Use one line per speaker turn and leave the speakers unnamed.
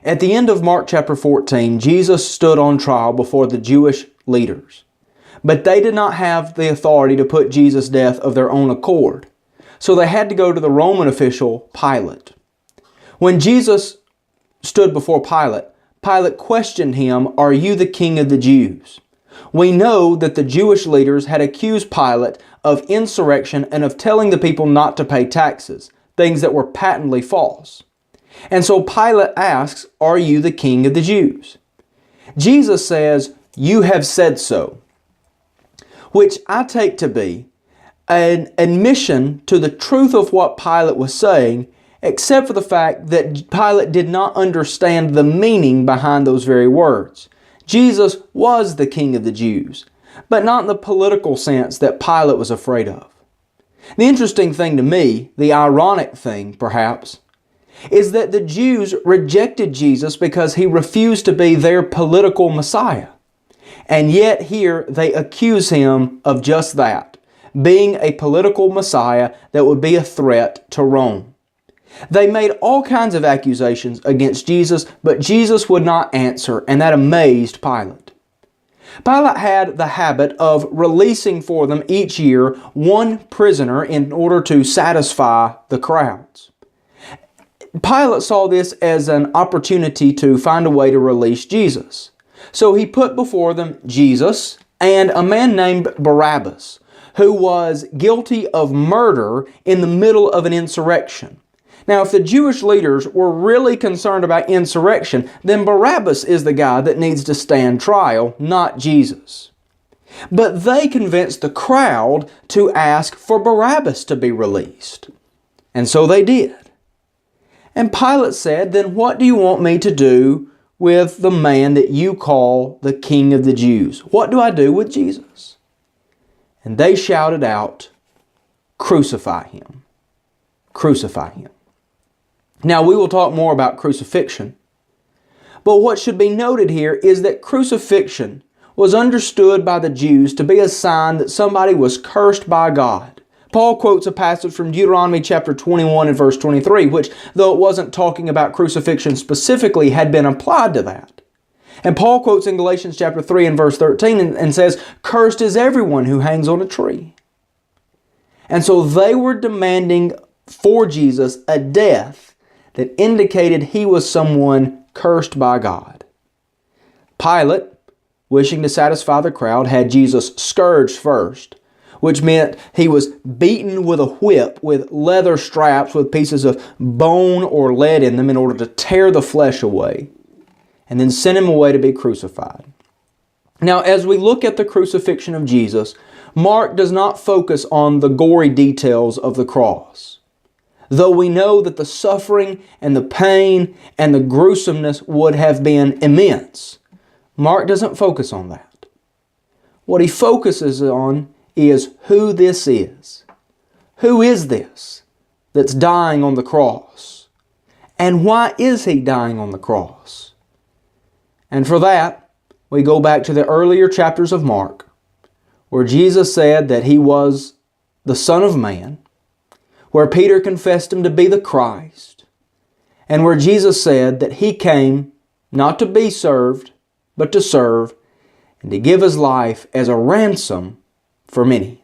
At the end of Mark chapter 14, Jesus stood on trial before the Jewish leaders. But they did not have the authority to put Jesus' death of their own accord. So they had to go to the Roman official, Pilate. When Jesus stood before Pilate, Pilate questioned him, "Are you the king of the Jews?" We know that the Jewish leaders had accused Pilate of insurrection and of telling the people not to pay taxes, things that were patently false. And so Pilate asks, "Are you the king of the Jews?" Jesus says, "You have said so," which I take to be an admission to the truth of what Pilate was saying, except for the fact that Pilate did not understand the meaning behind those very words. Jesus was the king of the Jews, but not in the political sense that Pilate was afraid of. The interesting thing to me, the ironic thing perhaps, is that the Jews rejected Jesus because he refused to be their political Messiah. And yet here they accuse him of just that, being a political Messiah that would be a threat to Rome. They made all kinds of accusations against Jesus, but Jesus would not answer, and that amazed Pilate. Pilate had the habit of releasing for them each year one prisoner in order to satisfy the crowds. Pilate saw this as an opportunity to find a way to release Jesus. So he put before them Jesus and a man named Barabbas, who was guilty of murder in the middle of an insurrection. Now, if the Jewish leaders were really concerned about insurrection, then Barabbas is the guy that needs to stand trial, not Jesus. But they convinced the crowd to ask for Barabbas to be released. And so they did. And Pilate said, "Then what do you want me to do with the man that you call the King of the Jews? What do I do with Jesus?" And they shouted out, "Crucify him! Crucify him!" Now, we will talk more about crucifixion, but what should be noted here is that crucifixion was understood by the Jews to be a sign that somebody was cursed by God. Paul quotes a passage from Deuteronomy chapter 21 and verse 23, which, though it wasn't talking about crucifixion specifically, had been applied to that. And Paul quotes in Galatians chapter 3 and verse 13 and says, "Cursed is everyone who hangs on a tree." And so they were demanding for Jesus a death that indicated he was someone cursed by God. Pilate, wishing to satisfy the crowd, had Jesus scourged first, which meant he was beaten with a whip with leather straps with pieces of bone or lead in them in order to tear the flesh away, and then sent him away to be crucified. Now, as we look at the crucifixion of Jesus, Mark does not focus on the gory details of the cross. Though we know that the suffering and the pain and the gruesomeness would have been immense, Mark doesn't focus on that. What he focuses on is who this is. Who is this that's dying on the cross? And why is he dying on the cross? And for that, we go back to the earlier chapters of Mark, where Jesus said that he was the Son of Man, where Peter confessed him to be the Christ, and where Jesus said that he came not to be served, but to serve, and to give his life as a ransom for many.